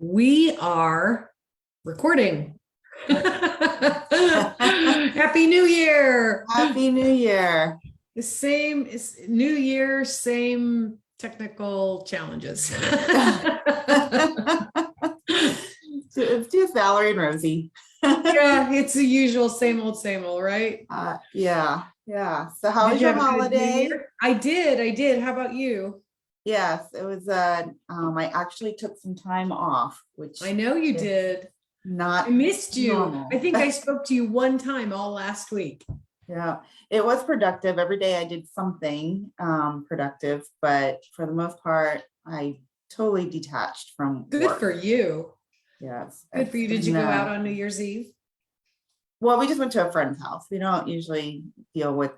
We are recording. Happy New Year. Happy New Year. The same is New Year, same technical challenges. It's just Valerie and Rosie. Yeah, it's the usual same old, right? Yeah. So how was You your have a good New holiday? Year? I did. How about you? Yes, it was I actually took some time off, which I know you is did. I not missed you. normal. I think I spoke to you one time all last week. Yeah, it was productive. Every day I did something productive, but for the most part, I totally detached from Good work. for you. Yes. Good for you. Did you go out on New Year's Eve? Well, we just went to a friend's house. We don't usually deal with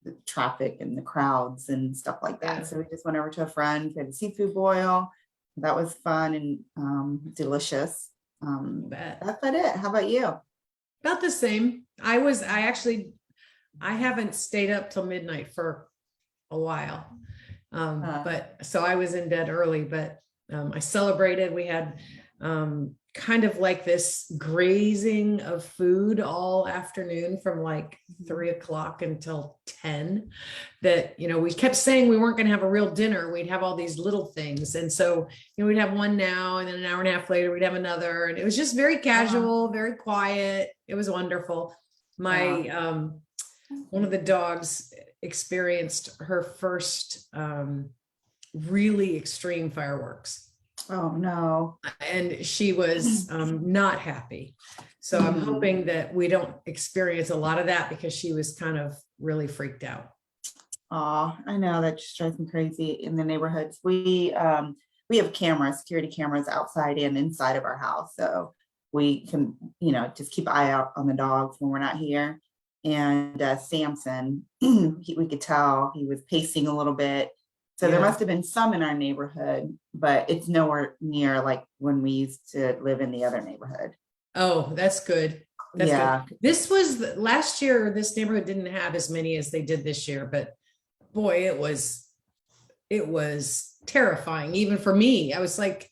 the traffic and the crowds and stuff like that. Yeah. So we just went over to a friend, had a seafood boil. That was fun and delicious. Bet. That's about it. How about you? About the same. I haven't stayed up till midnight for a while. But so I was in bed early, but I celebrated. We had kind of like this grazing of food all afternoon from like 3 o'clock until 10, that, we kept saying we weren't going to have a real dinner. We'd have all these little things. And so, we'd have one now, and then an hour and a half later, we'd have another. And it was just very casual, very quiet. It was wonderful. My, one of the dogs experienced her first really extreme fireworks. Oh no. And she was not happy. So I'm hoping that we don't experience a lot of that, because she was kind of really freaked out. Oh, I know, that just drives me crazy in the neighborhoods. We have cameras, security cameras outside and inside of our house. So we can, just keep an eye out on the dogs when we're not here. And Samson, we could tell he was pacing a little bit. So there must have been some in our neighborhood, but it's nowhere near like when we used to live in the other neighborhood. Oh, that's good. That's good. This was last year. This neighborhood didn't have as many as they did this year, but boy, it was terrifying. Even for me, I was like,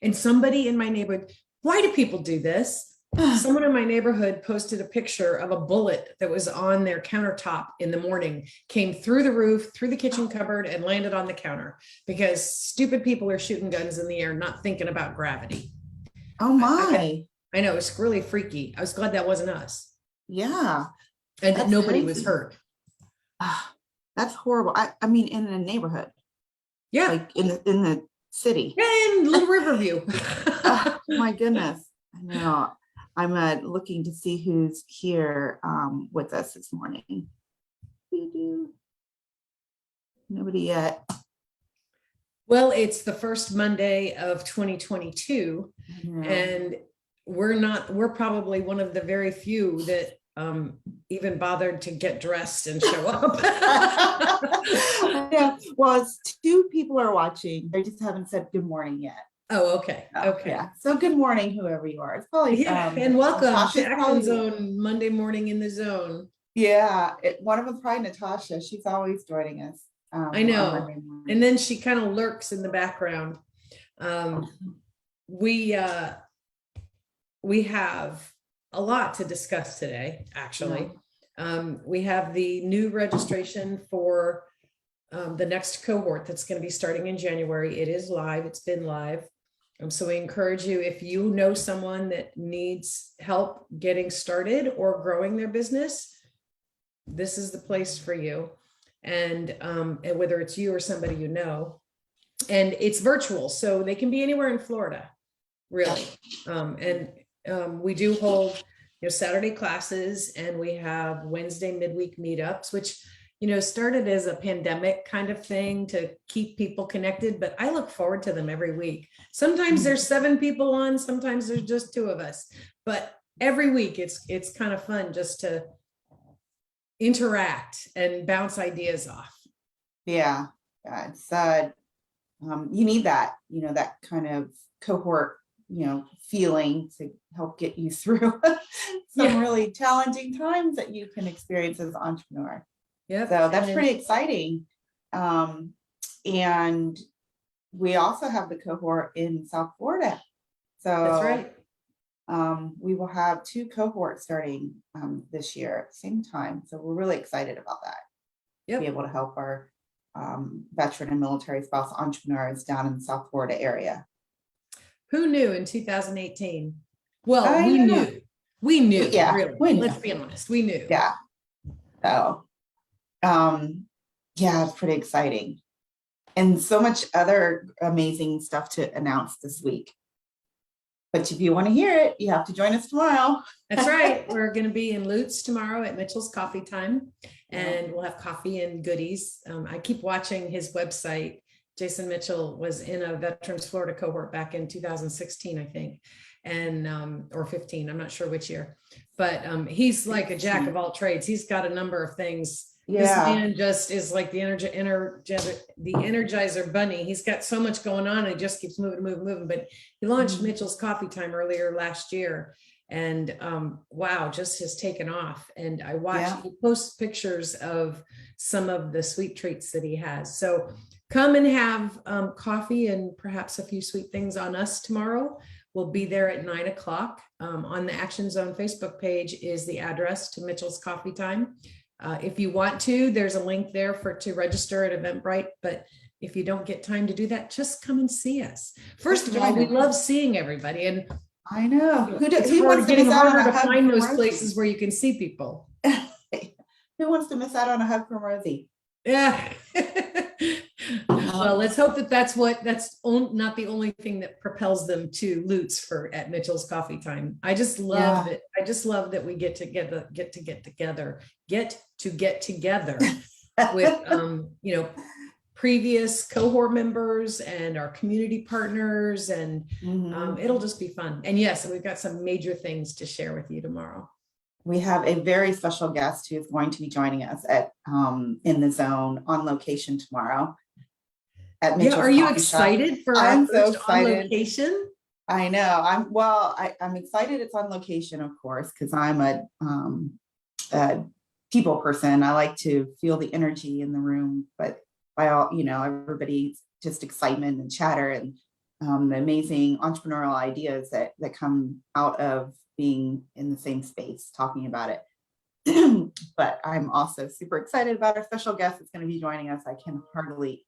and somebody in my neighborhood, why do people do this? Someone in my neighborhood posted a picture of a bullet that was on their countertop in the morning, came through the roof, through the kitchen cupboard, and landed on the counter, because stupid people are shooting guns in the air, not thinking about gravity. Oh my. I know, it's really freaky. I was glad that wasn't us. Yeah. And that nobody was hurt. That's horrible. I mean, in the neighborhood. Yeah. Like in the city. Yeah, in Little Riverview. Oh, my goodness. I know. I'm looking to see who's here with us this morning. Nobody yet. Well, it's the first Monday of 2022, and we're probably one of the very few that even bothered to get dressed and show up. Yeah. Well, it's two people are watching. They just haven't said good morning yet. Oh, okay. Okay. Yeah. So good morning, whoever you are. It's probably and welcome Natasha's to Action Zone, Monday morning in the zone. Yeah, one of them's probably Natasha. She's always joining us. I know. And then she kind of lurks in the background. We have a lot to discuss today, actually. We have the new registration for the next cohort that's going to be starting in January. It is live. It's been live. So we encourage you, if you know someone that needs help getting started or growing their business, this is the place for you. And whether it's you or somebody you know, and it's virtual, so they can be anywhere in Florida, really. We do hold Saturday classes, and we have Wednesday midweek meetups, which started as a pandemic kind of thing to keep people connected, but I look forward to them every week. Sometimes there's 7 people on, sometimes there's just 2 of us, but every week it's kind of fun just to interact and bounce ideas off. Yeah, it's you need that, that kind of cohort, feeling to help get you through some really challenging times that you can experience as an entrepreneur. Yeah. So that's pretty exciting. And we also have the cohort in South Florida. That's So right. we will have 2 cohorts starting this year at the same time. So we're really excited about that. Be Yep. able to help our veteran and military spouse entrepreneurs down in the South Florida area. Who knew in 2018? Well, I we know. knew. We knew, Yeah, really. we knew. Let's be honest. We knew. Yeah. So, yeah, it's pretty exciting. And so much other amazing stuff to announce this week. But if you want to hear it, you have to join us tomorrow. That's right. We're going to be in Lutz tomorrow at Mitchell's Coffee Time, Yeah. and we'll have coffee and goodies. I keep watching his website. Jason Mitchell was in a Veterans Florida cohort back in 2016, I think, and or 15. I'm not sure which year, but he's like a jack of all trades. He's got a number of things. This Yeah. man just is like the Energizer bunny. He's got so much going on, and it just keeps moving. But he launched Mitchell's Coffee Time earlier last year, and wow, just has taken off. And I watched, he posts pictures of some of the sweet treats that he has. So come and have coffee and perhaps a few sweet things on us tomorrow. We'll be there at 9 o'clock. On the Action Zone Facebook page is the address to Mitchell's Coffee Time. If you want to, there's a link there to register at Eventbrite. But if you don't get time to do that, just come and see us. First of all, we love seeing everybody, and I know. It's getting harder to find those places where you can see people. Who wants to miss out on a hug from Rosie? Yeah. Well, let's hope that's not the only thing that propels them to Lutz at Mitchell's Coffee Time. I just love it. I just love that we get together with previous cohort members and our community partners, and it'll just be fun. And yes, we've got some major things to share with you tomorrow. We have a very special guest who is going to be joining us at in the zone on location tomorrow. At Mitchell's are you Coffee excited Shop. for I'm our so first on excited. location? I know. I'm excited it's on location, of course, because I'm a people person. I like to feel the energy in the room, but by all, everybody's just excitement and chatter and the amazing entrepreneurial ideas that come out of being in the same space talking about it. But I'm also super excited about our special guest that's going to be joining us. I can hardly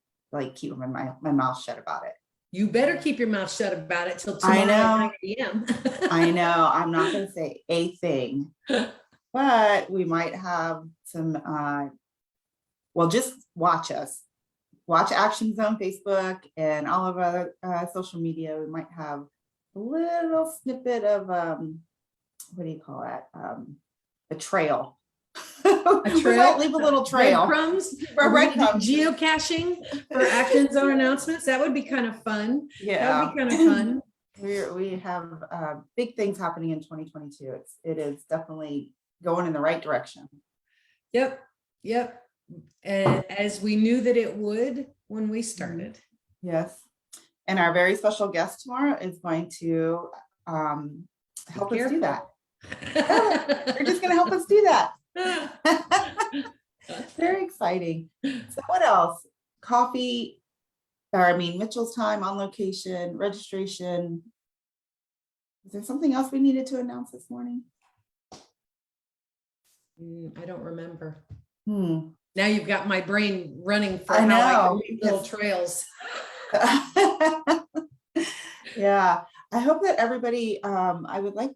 keep my mouth shut about it. You better keep your mouth shut about it till tomorrow at 9 p.m. I know. I'm not going to say a thing, but we might have some, just watch us. Watch Action Zone Facebook and all of our social media. We might have a little snippet of, what do you call it? A trail. We might leave a little trail. Breadcrumbs? Geocaching for Action Zone announcements. That would be kind of fun. Yeah. That would be kind of fun. We have big things happening in 2022. It is definitely going in the right direction. Yep. And as we knew that it would when we started. Yes. And our very special guest tomorrow is going to help us do that. They're just going to help us do that. Very exciting. So what else? Mitchell's Time on location, registration. Is there something else we needed to announce this morning? I don't remember. Now you've got my brain running for how I can make little trails. Yeah, I hope that everybody, I would like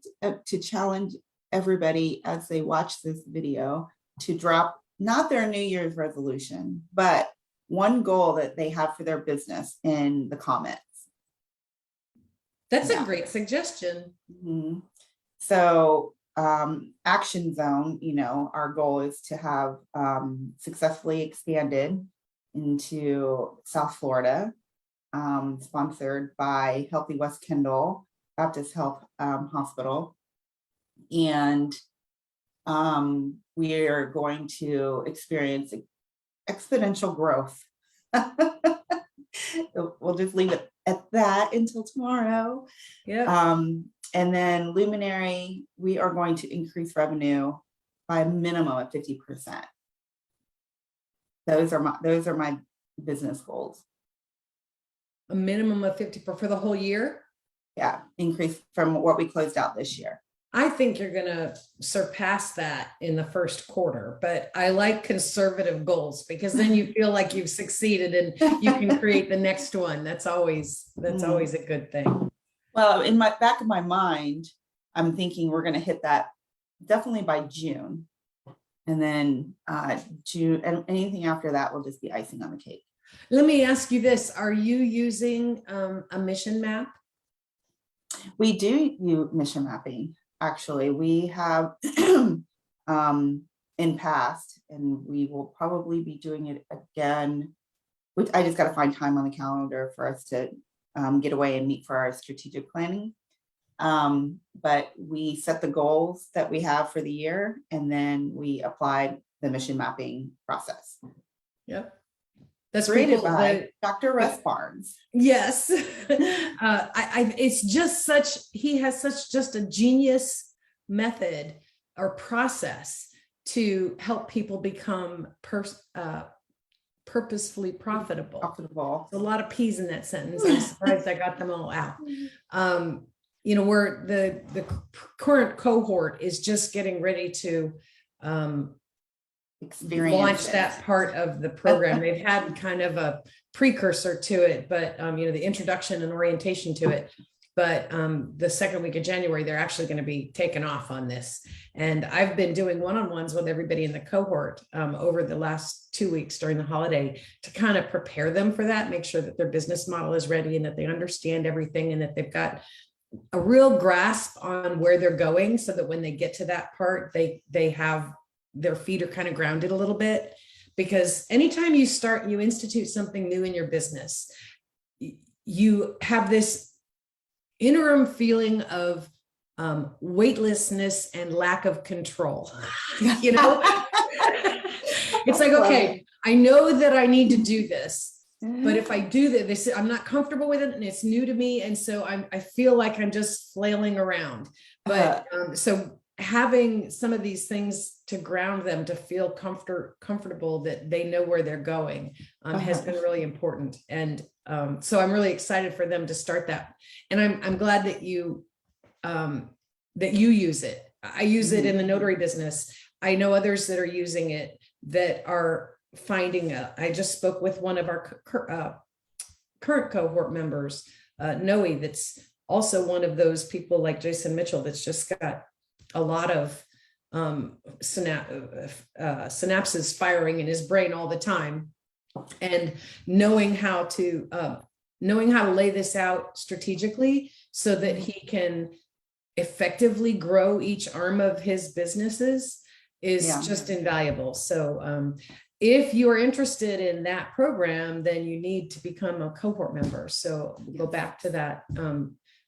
to challenge everybody as they watch this video to drop not their New Year's resolution, but one goal that they have for their business in the comments. That's a great suggestion. So Action Zone, our goal is to have successfully expanded into South Florida, sponsored by Healthy West Kendall Baptist Health Hospital. And we are going to experience exponential growth. We'll just leave it at that until tomorrow. Yeah. And then Luminary, we are going to increase revenue by a minimum of 50%. Those are my business goals. A minimum of 50 for the whole year? Yeah. increase from what we closed out this year. I think you're going to surpass that in the first quarter, but I like conservative goals because then you feel like you've succeeded and you can create the next one. That's always a good thing. Well, in my back of my mind, I'm thinking we're going to hit that definitely by June. And then June, and anything after that will just be icing on the cake. Let me ask you this. Are you using a mission map? We do mission mapping. Actually, we have in past, and we will probably be doing it again. Which I just got to find time on the calendar for us to get away and meet for our strategic planning. But we set the goals that we have for the year, and then we applied the mission mapping process. Yep. That's Created by Dr. Russ Barnes. Yes. It's just he has such just a genius method or process to help people become purposefully profitable. A lot of P's in that sentence. I'm surprised I got them all out. Where the current cohort is just getting ready to launch that part of the program. They've had kind of a precursor to it, but the introduction and orientation to it. But the second week of January, they're actually going to be taken off on this. And I've been doing one-on-ones with everybody in the cohort over the last 2 weeks during the holiday to kind of prepare them for that, make sure that their business model is ready and that they understand everything and that they've got a real grasp on where they're going, so that when they get to that part, they have their feet are kind of grounded a little bit. Because anytime you institute something new in your business, you have this interim feeling of weightlessness and lack of control. It's like, okay, I know that I need to do this, but if I do this, I'm not comfortable with it and it's new to me. And so I feel like I'm just flailing around. But so having some of these things to ground them, to feel comfortable that they know where they're going has been really important. And so I'm really excited for them to start that. And I'm glad that you use it. I use it in the notary business. I know others that are using it that are finding I just spoke with one of our current cohort members, Noe, that's also one of those people like Jason Mitchell that's just got a lot of synapses firing in his brain all the time, and knowing how to lay this out strategically so that he can effectively grow each arm of his businesses is just invaluable. So if you are interested in that program, then you need to become a cohort member. So we'll go back to that.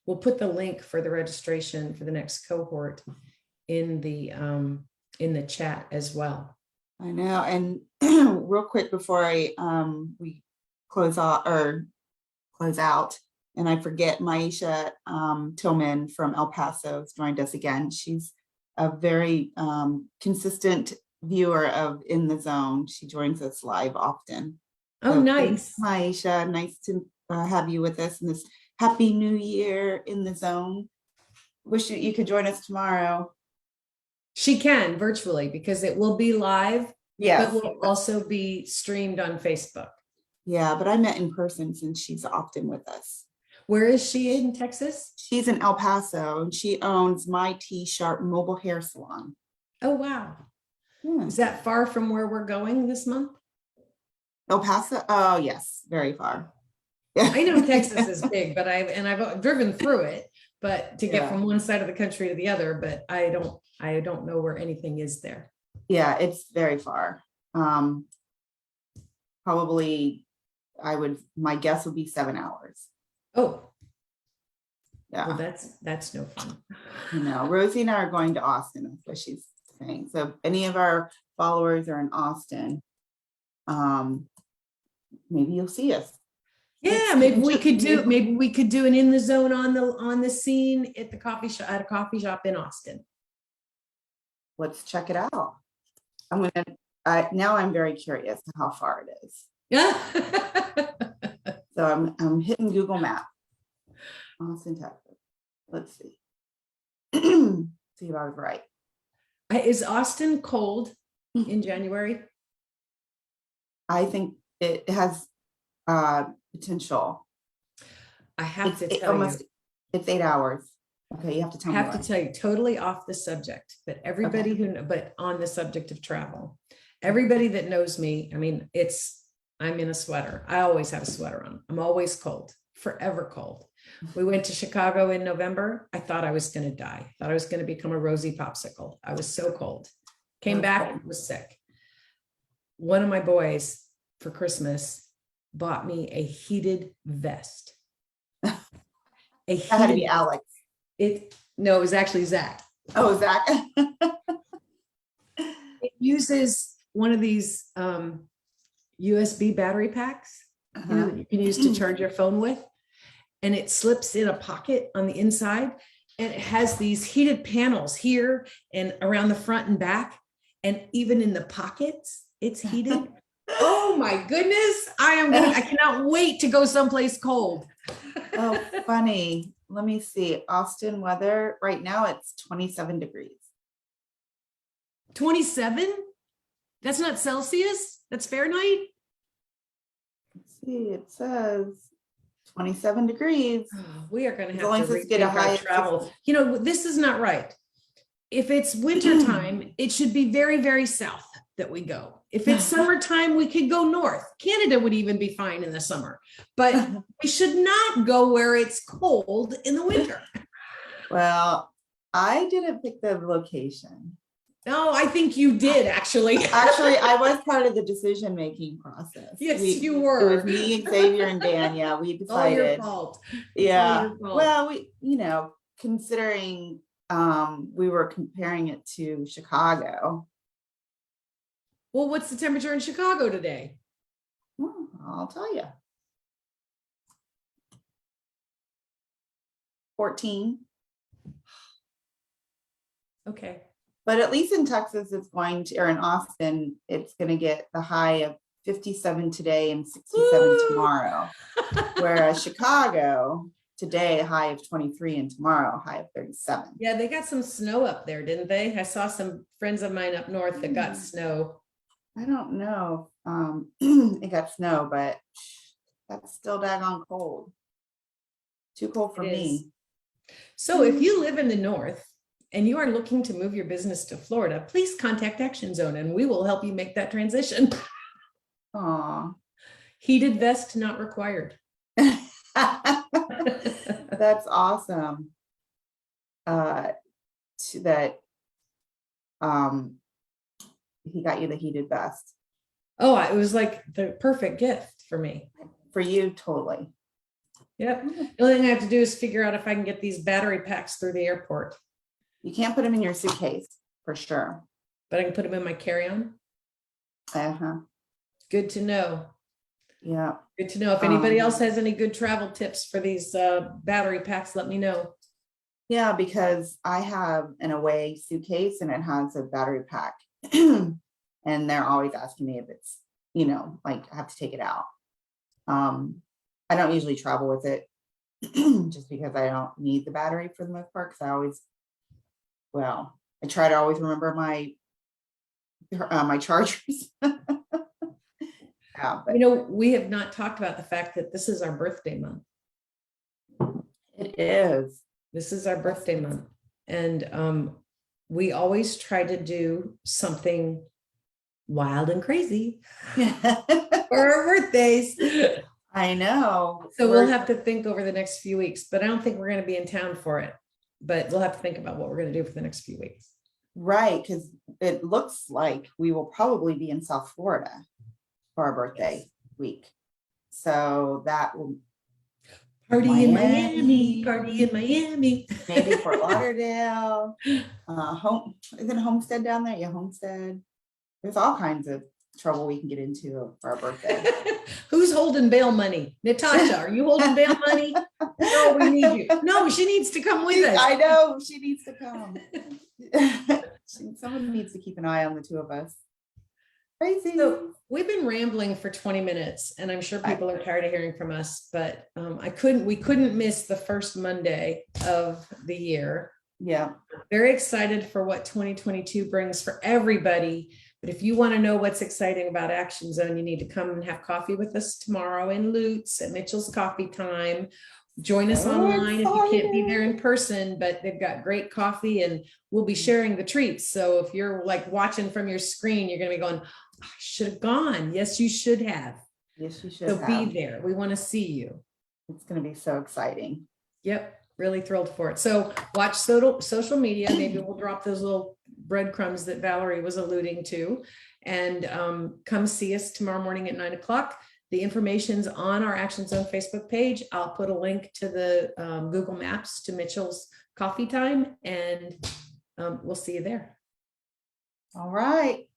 We'll put the link for the registration for the next cohort in the chat as well. I know. And real quick before we close out, and I forget, Maisha Tillman from El Paso has joined us again. She's a very consistent viewer of In the Zone. She joins us live often. Oh, so nice. Thanks, Maisha. Nice to have you with us in this Happy New Year In the Zone. Wish you could join us tomorrow. She can virtually because it will be live, but will also be streamed on Facebook. Yeah, but I met in person since she's often with us. Where is she in Texas? She's in El Paso, and she owns My T Sharp Mobile Hair Salon. Oh, wow. Is that far from where we're going this month? El Paso? Oh, yes, very far. I know Texas is big, but I've driven through it, but to get from one side of the country to the other, but I don't know where anything is there. Yeah, it's very far. Probably my guess would be 7 hours. Oh. Yeah. Well, that's no fun. No, Rosie and I are going to Austin. That's what she's saying. So if any of our followers are in Austin, maybe you'll see us. Yeah, maybe we could do an In the Zone on the scene at a coffee shop in Austin. Let's check it out. Now I'm very curious how far it is. Yeah. So I'm hitting Google Maps. Austin, Texas. let's see. See if I was right. Is Austin cold in January? I think it has potential. I have to It's tell you. it's 8 hours. Okay, you have to I tell me. have to why. tell you, totally off the subject, but everybody but on the subject of travel, everybody that knows me, I mean, I'm in a sweater. I always have a sweater on. I'm always cold, forever cold. We went to Chicago in November. I thought I was going to die. I thought I was going to become a rosy popsicle. I was so cold. Came back and was sick. One of my boys for Christmas bought me a heated vest. That had to be Alex. No, it was actually Zach. Oh, Zach. It uses one of these USB battery packs, that you can use to charge your phone with, and it slips in a pocket on the inside, and it has these heated panels here and around the front and back, and even in the pockets, it's heated. Oh my goodness! I cannot wait to go someplace cold. Oh, funny. Let me see. Austin weather right now, it's 27 degrees. 27? That's not Celsius. That's Fahrenheit. Let's see. It says 27 degrees. Oh, we are going to As long have to as it's get a rethink high our of travel. 50. You know, this is not right. If it's wintertime, it should be very, very south that we go. If it's summertime, we could go north. Canada would even be fine in the summer, but we should not go where it's cold in the winter. Well, I didn't pick the location. No, I think you did actually. Actually, I was part of the decision-making process. Yes, you It were. was me, Xavier, and Dan. Yeah, we All your decided. fault. Yeah. All your fault. Well, considering we were comparing it to Chicago. Well, what's the temperature in Chicago today? Well, I'll tell you. 14. Okay. But at least in Texas, it's going to, or in Austin, it's going to get the high of 57 today and 67 Woo! tomorrow. Whereas Chicago, today, a high of 23 and tomorrow, a high of 37. Yeah, they got some snow up there, didn't they? I saw some friends of mine up north that got snow. I don't know. It got snow, but that's still daggone cold. Too cold for It is. me. So if you live in the north and you are looking to move your business to Florida, please contact Action Zone and we will help you make that transition. Aw. Heated vest not required. That's awesome. He got you the heated vest. Oh, it was like the perfect gift for me. For you, totally. Yep. The only thing I have to do is figure out if I can get these battery packs through the airport. You can't put them in your suitcase, for sure. But I can put them in my carry-on. Uh-huh. Good to know. Yeah. Good to know. If anybody else has any good travel tips for these battery packs, let me know. Yeah, because I have an away suitcase and it has a battery pack. And they're always asking me if it's, like I have to take it out. I don't usually travel with it just because I don't need the battery for the most part. Because I try to always remember my chargers. Yeah, but We have not talked about the fact that this is our birthday month. it is. This is our birthday month. And we always try to do something wild and crazy for our birthdays. I know. So we'll have to think over the next few weeks, but I don't think we're going to be in town for it. But we'll have to think about what we're going to do for the next few weeks. Right, because it looks like we will probably be in South Florida for our birthday week. So that will party in Miami, party in Miami. Maybe Fort Lauderdale. Is it Homestead down there? Yeah, Homestead. There's all kinds of trouble we can get into for our birthday. Who's holding bail money? Natasha, are you holding bail money? No, we need you. No, she needs to come with us. I know, she needs to come. Someone needs to keep an eye on the two of us. Crazy. So we've been rambling for 20 minutes and I'm sure people are tired of hearing from us, but we couldn't miss the first Monday of the year. Yeah. Very excited for what 2022 brings for everybody. But if you want to know what's exciting about Action Zone, you need to come and have coffee with us tomorrow in Lutz at Mitchell's Coffee Time. Join us So online if you can't be there excited. in person, but they've got great coffee and we'll be sharing the treats. So if you're like watching from your screen, you're going to be going, I should have gone. Yes, you should have. Yes, you should So be have. there. We want to see you. It's going to be so exciting. Yep, really thrilled for it. So watch social media. Maybe we'll drop those little breadcrumbs that Valerie was alluding to. And come see us tomorrow morning at 9 o'clock. The information's on our Action Zone Facebook page. I'll put a link to the Google Maps to Mitchell's Coffee Time, and we'll see you there. All right.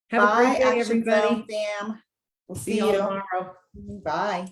Have a Bye, great day, Action everybody. Zone fam. We'll See see you you tomorrow. Bye.